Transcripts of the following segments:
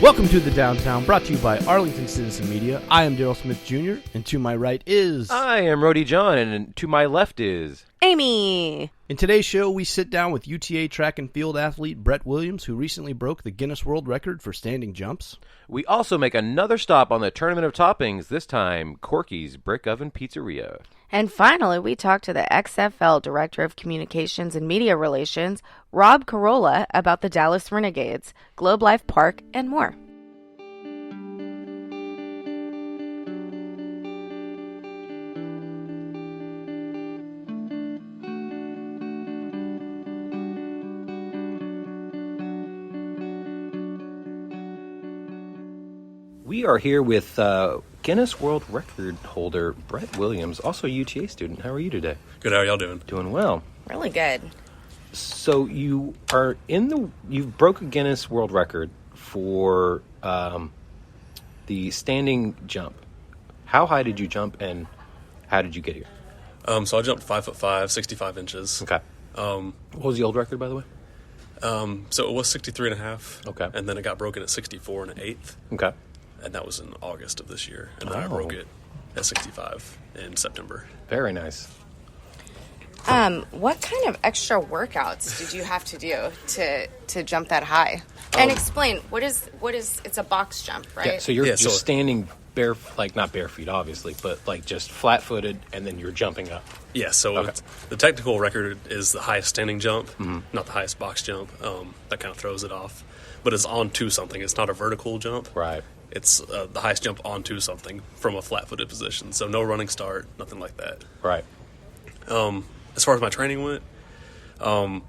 Welcome to the Downtown, brought to you by Arlington Citizen Media. I am Daryl Smith Jr., and to my right is... I am Rody John, and to my left is... Amy! In today's show, we sit down with UTA Track and Field athlete Brett Williams, who recently broke the Guinness World Record for standing jumps. We also make another stop on the Tournament of Toppings, this time Corky's Brick Oven Pizzeria. And finally, we talk to the XFL Director of Communications and Media Relations, Rob Carolla, about the Dallas Renegades, Globe Life Park, and more. We are here with Guinness World Record holder Brett Williams, also a UTA student. How are you today? Good. How are y'all doing? Doing well. Really good. So you are you've broke a Guinness World Record for the standing jump. How high did you jump, and how did you get here? So I jumped 5'5", 65 inches. Okay. What was the old record, by the way? So it was 63 and a half. Okay. And then it got broken at 64 and an eighth. Okay. And that was in August of this year. And then I broke it at 65 in September. Very nice. What kind of extra workouts did you have to do to jump that high? And explain, what is it's a box jump, right? Yeah, so you're just standing not bare feet, obviously, but like just flat-footed, and then you're jumping up. Yeah, so the technical record is the highest standing jump, not the highest box jump. That kind of throws it off. But it's onto something. It's not a vertical jump. Right. It's the highest jump onto something from a flat-footed position. So no running start, nothing like that. Right. As far as my training went, I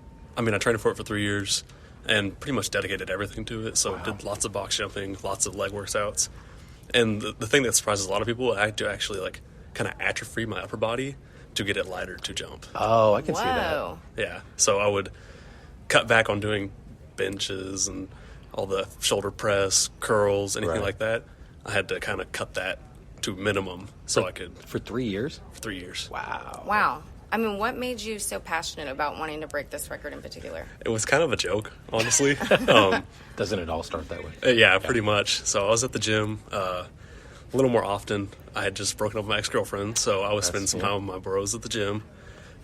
trained for it for 3 years and pretty much dedicated everything to it. So did lots of box jumping, lots of leg workouts. And the thing that surprises a lot of people, I had to actually kind of atrophy my upper body to get it lighter to jump. Oh, I can see that. Yeah. So I would cut back on doing benches and all the shoulder press, curls, anything like that. I had to kind of cut that to minimum so I could... For 3 years? For 3 years. Wow. I mean, what made you so passionate about wanting to break this record in particular? It was kind of a joke, honestly. Doesn't it all start that way? Yeah, pretty much. So I was at the gym a little more often. I had just broken up with my ex-girlfriend, so I was spending some time with my bros at the gym.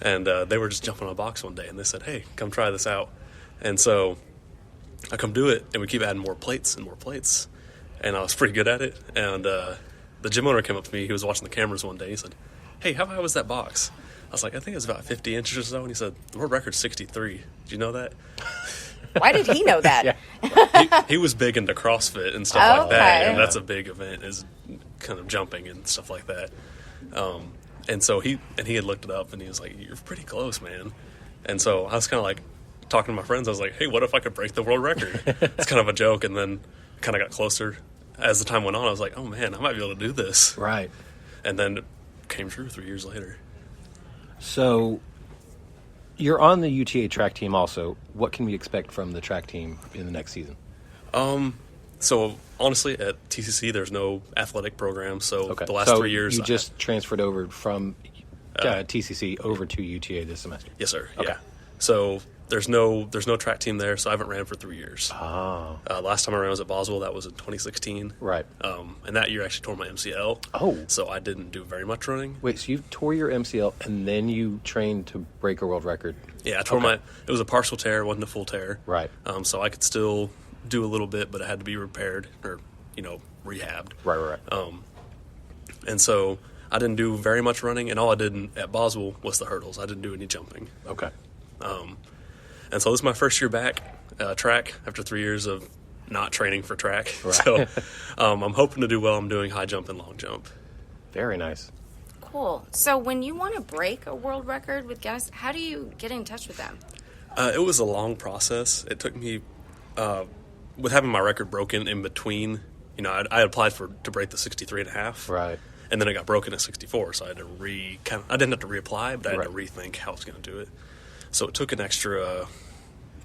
And they were just jumping on a box one day, and they said, hey, come try this out. And so I come do it, and we keep adding more plates and more plates. And I was pretty good at it. And the gym owner came up to me. He was watching the cameras one day. He said, hey, how high was that box? I was like, I think it's about 50 inches or so. And he said, the world record's 63. Did you know that? Why did he know that? He was big into CrossFit and stuff like that. And that's a big event, is kind of jumping and stuff like that. And so he had looked it up, and he was like, you're pretty close, man. And so I was kind of like talking to my friends. I was like, hey, what if I could break the world record? It's kind of a joke. And then kind of got closer. As the time went on, I was like, oh, man, I might be able to do this. Right. And then it came true 3 years later. So you're on the UTA track team also. What can we expect from the track team in the next season? So honestly, at TCC, there's no athletic program. So the last 3 years, you just transferred over from TCC over to UTA this semester. Yes, sir. Okay. Yeah. So there's no track team there. So I haven't ran for 3 years. Oh. Last time I ran was at Boswell. That was in 2016. Right. And that year I actually tore my MCL. Oh. So I didn't do very much running. Wait, so you tore your MCL and then you trained to break a world record? Yeah, I tore it was a partial tear, it wasn't a full tear. Right. So I could still do a little bit, but it had to be repaired or, rehabbed. Right. And so I didn't do very much running, and all I did at Boswell was the hurdles. I didn't do any jumping. Okay. And so this is my first year back track after 3 years of not training for track. Right. So I'm hoping to do well. I'm doing high jump and long jump. Very nice. Cool. So when you want to break a world record with Guinness, how do you get in touch with them? It was a long process. It took me, with having my record broken in between, I applied to break the 63 and a half. Right. And then it got broken at 64, so I had to I didn't have to reapply, but I had to rethink how I was going to do it. So it took an extra,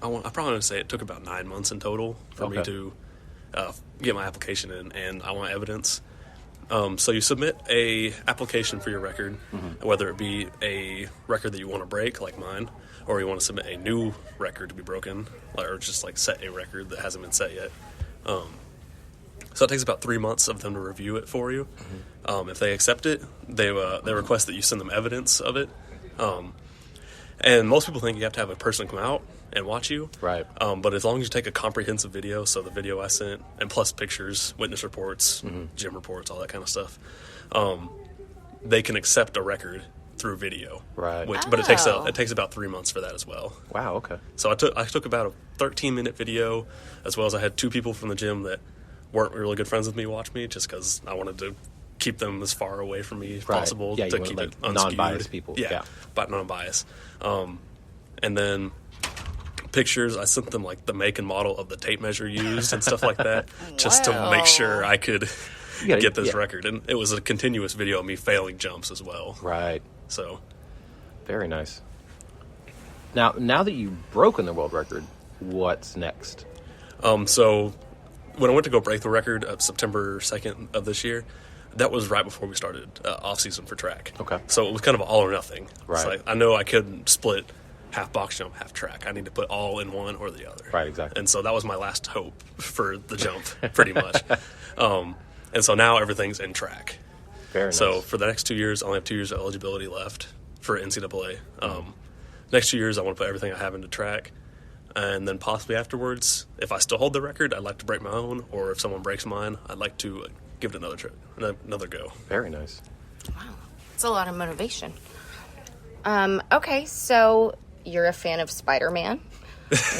I probably want to say it took about 9 months in total for me to get my application in, and I want evidence. So you submit a application for your record, whether it be a record that you want to break, like mine, or you want to submit a new record to be broken, or just set a record that hasn't been set yet. So it takes about 3 months of them to review it for you. If they accept it, they request that you send them evidence of it. And most people think you have to have a person come out and watch you. Right. But as long as you take a comprehensive video, so the video I sent, and plus pictures, witness reports, gym reports, all that kind of stuff, they can accept a record through video. Right. But it takes about 3 months for that as well. Wow, okay. So I took about a 13-minute video, as well as I had 2 people from the gym that weren't really good friends with me watch me, just because I wanted to keep them as far away from me as possible to keep it unskewed. Non-biased people. Yeah. But non-biased. And then pictures, I sent them like the make and model of the tape measure used and stuff like that, just to make sure I could get this record. And it was a continuous video of me failing jumps as well. Right. So very nice. Now that you've broken the world record, what's next? So when I went to go break the record of September 2nd of this year, that was right before we started off-season for track. Okay. So it was kind of all or nothing. Right. It's like, I know I couldn't split half box jump, half track. I need to put all in one or the other. Right, exactly. And so that was my last hope for the jump, pretty much. And so now everything's in track. Very nice. So for the next 2 years, I only have 2 years of eligibility left for NCAA. Next 2 years, I want to put everything I have into track. And then possibly afterwards, if I still hold the record, I'd like to break my own. Or if someone breaks mine, I'd like to give it another go. Very nice. Wow. It's a lot of motivation. Okay, so you're a fan of Spider-Man.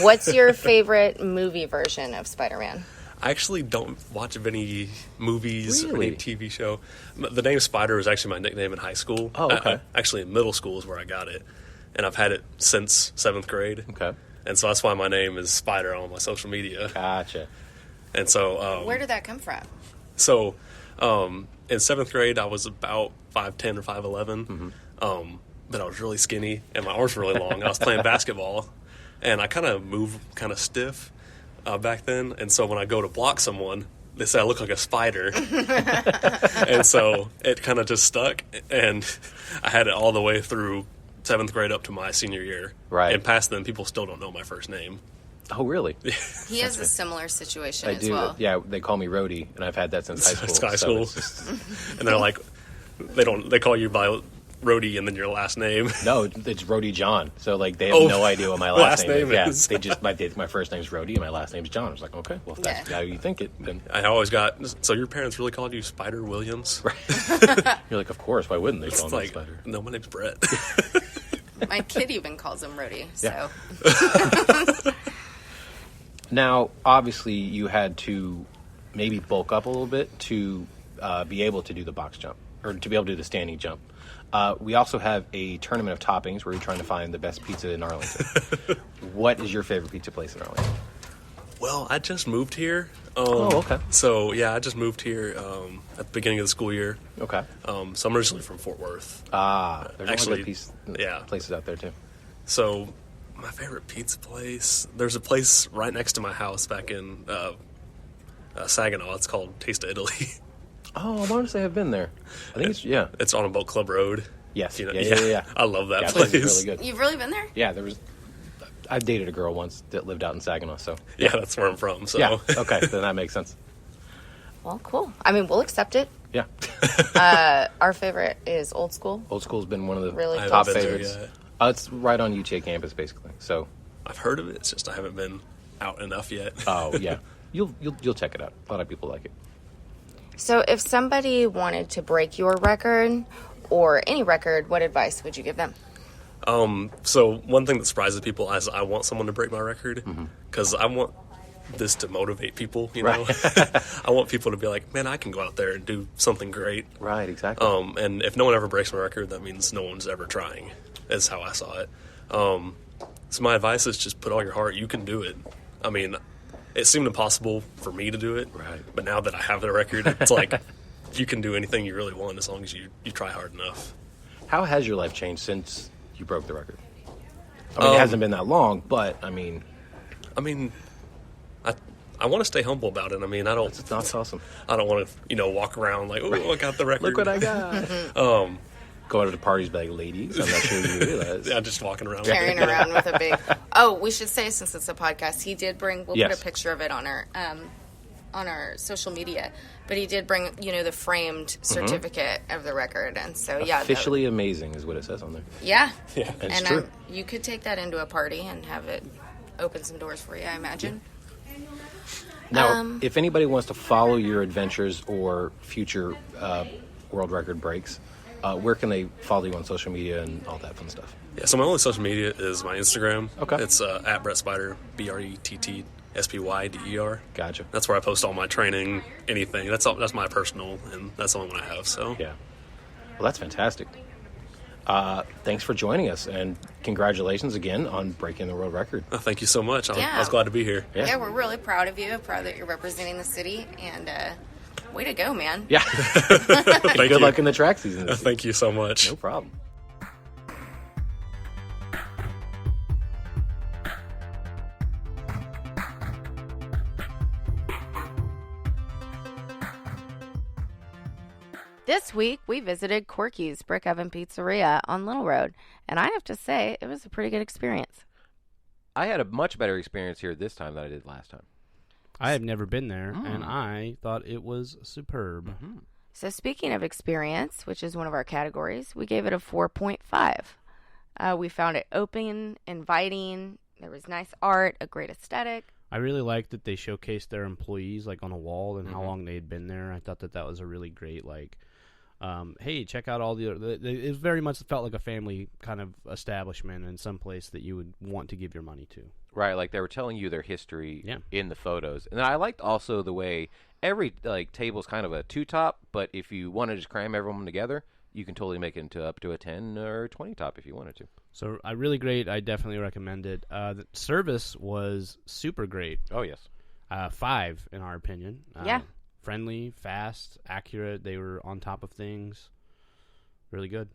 What's your favorite movie version of Spider-Man? I actually don't watch any movies or Really? any TV show. The name Spider was actually my nickname in high school. Oh, okay. Actually, in middle school is where I got it. And I've had it since 7th grade. Okay. And so that's why my name is Spider on my social media. Gotcha. And so... Where did that come from? So, in 7th grade, I was about 5'10" or 5'11". But I was really skinny, and my arms were really long. I was playing basketball, and I kind of moved kind of stiff back then. And so when I go to block someone, they say I look like a spider. And so it kind of just stuck, and I had it all the way through 7th grade up to my senior year. Right. And past then, people still don't know my first name. Oh, really? He has a similar situation as do. well. Yeah, they call me Rhodey, and I've had that since high school. It's high so school. it's just- And they're like, they call you by Rhodey and then your last name. No, it's Rhodey John. So, like, they have no idea what my last name is. Yeah, they just, my first name's Rhodey, and my last name's John. I was like, okay, well, if that's how you think it, then... I always got, so your parents really called you Spider Williams? You're like, of course, why wouldn't they call It's me like, Spider? no, my name's Brett. My kid even calls him Rhodey, so... Yeah. Now, obviously, you had to maybe bulk up a little bit to be able to do the box jump, or to be able to do the standing jump. We also have a Tournament of Toppings where you're trying to find the best pizza in Arlington. What is your favorite pizza place in Arlington? Well, I just moved here. Okay. So, yeah, I just moved here at the beginning of the school year. Okay. So I'm originally from Fort Worth. There's Actually, places out there, too. So my favorite pizza place, there's a place right next to my house back in Saginaw. It's called Taste of Italy. Oh, I want to say I've been there. I think It's on a Boat Club Road. Yes. You know, Yeah. I love that Yeah, place. it's really good. You've really been there? Yeah, I dated a girl once that lived out in Saginaw, so... Yeah, that's where I'm from. So. Yeah, okay, then that makes sense. Well, cool. I mean, we'll accept it. Yeah. Our favorite is Old School. Old School's been one of the Really I top haven't been there favorites. yet. It's right on UTA campus, basically. So, I've heard of it. It's just I haven't been out enough yet. oh yeah, you'll check it out. A lot of people like it. So if somebody wanted to break your record or any record, what advice would you give them? So one thing that surprises people is I want someone to break my record because I want this to motivate people. You know, I want people to be like, man, I can go out there and do something great. Right, exactly. And if no one ever breaks my record, that means no one's ever trying. Is how I saw it. So my advice is just put all your heart. You can do it. I mean, it seemed impossible for me to do it. Right. But now that I have the record, it's like you can do anything you really want as long as you try hard enough. How has your life changed since you broke the record? I mean, it hasn't been that long, but I mean, I want to stay humble about it. I mean, that's awesome. I don't want to, walk around like, oh, I got the record. Look what I got. Go out to the parties, be like, ladies, I'm not sure you realize. Yeah, just walking around. Carrying around with a big... Oh, we should say, since it's a podcast, he did bring... We'll Yes. put a picture of it on our on our social media, but he did bring, the framed certificate of the record. And so, Officially amazing is what it says on there. Yeah. Yeah, it's And true. you could take that into a party and have it open some doors for you, I imagine. Now, if anybody wants to follow your adventures or future world record breaks, where can they follow you on social media and all that fun stuff? Yeah, so my only social media is my Instagram. Okay. It's at Brett Spider, BRETTSPYDER. Gotcha. That's where I post all my training, anything. That's my personal, and that's the only one I have. So Yeah. Well, that's fantastic. Thanks for joining us, and congratulations again on breaking the world record. Thank you so much. I Yeah. was glad to be here. Yeah, we're really proud of you. Proud that you're representing the city. And way to go, man. Yeah. Thank Good you. luck in the track season. This Thank you so much. season. No problem. This week, we visited Corky's Brick Oven Pizzeria on Little Road, and I have to say, it was a pretty good experience. I had a much better experience here this time than I did last time. I have never been there, and I thought it was superb. So speaking of experience, which is one of our categories, we gave it a 4.5. We found it open, inviting, there was nice art, a great aesthetic. I really liked that they showcased their employees like on a wall and how long they had been there. I thought that was a really great hey, check out all the other. It very much felt like a family kind of establishment and someplace that you would want to give your money to. Right, like they were telling you their history Yeah. in the photos. And I liked also the way every table's kind of a two-top, but if you want to just cram everyone together, you can totally make it into up to a 10 or 20 top if you wanted to. So really great. I definitely recommend it. The service was super great. Oh, yes. 5 in our opinion. Yeah. Friendly, fast, accurate. They were on top of things. Really good.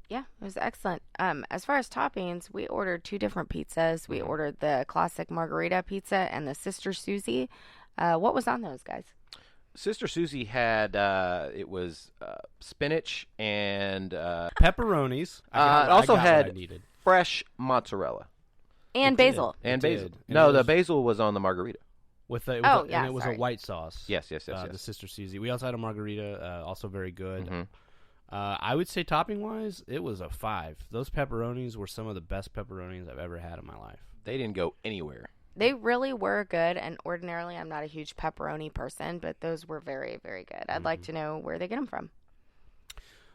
Yeah, it was excellent. As far as toppings, we ordered 2 different pizzas. We ordered the classic margarita pizza and the Sister Susie. What was on those, guys? Sister Susie had, it was spinach and Pepperonis. I also got had what I needed. fresh mozzarella. And basil. And It basil. did. And No, it the was- basil was on the margarita. And it was sorry. a white sauce. Yes. The Sister Susie. We also had a margarita, also very good. Mhm. I would say topping-wise, it was a 5. Those pepperonis were some of the best pepperonis I've ever had in my life. They didn't go anywhere. They really were good, and ordinarily I'm not a huge pepperoni person, but those were very, very good. I'd like to know where they get them from.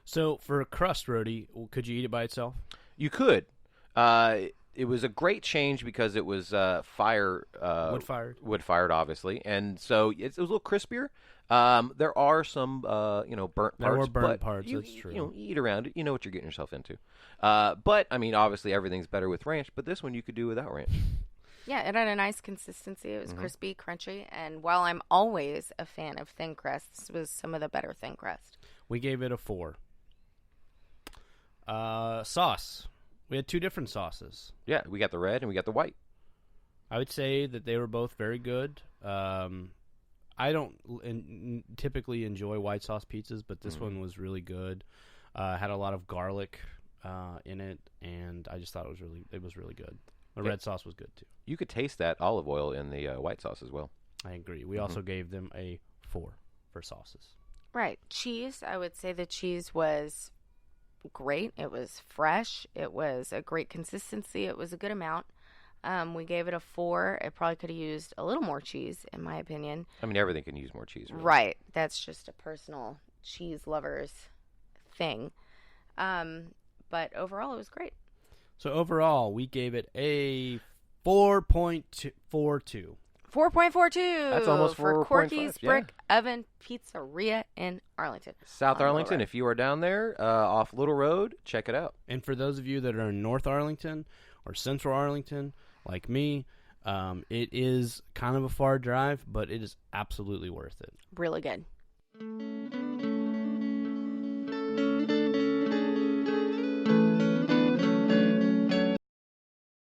So for a crust roti, could you eat it by itself? You could. It was a great change because it was Wood-fired. wood-fired, obviously, and so it was a little crispier. There are some, burnt parts. There were burnt but parts, you, that's true. You eat around it. You know what you're getting yourself into. But, I mean, obviously everything's better with ranch, but this one you could do without ranch. Yeah, it had a nice consistency. It was crispy, crunchy, and while I'm always a fan of thin crust, this was some of the better thin crust. We gave it a 4. Sauce. We had 2 different sauces. Yeah, we got the red and we got the white. I would say that they were both very good. I don't typically enjoy white sauce pizzas, but this one was really good. Had a lot of garlic in it, and I just thought it was really good. The red sauce was good too. You could taste that olive oil in the white sauce as well. I agree. We also gave them a 4 for sauces. Right. Cheese, I would say the cheese was great. It was fresh. It was a great consistency. It was a good amount. We gave it a 4. It probably could have used a little more cheese, in my opinion. I mean, everything can use more cheese. Really. Right. That's just a personal cheese lover's thing. But overall, it was great. So overall, we gave it a 4.42. 4.42. That's almost for 4.5, Corky's yeah. Brick Oven Pizzeria in Arlington. South On Little Arlington, Road. if you are down there off Little Road, check it out. And for those of you that are in North Arlington or Central Arlington, like me, it is kind of a far drive, but it is absolutely worth it. Really good.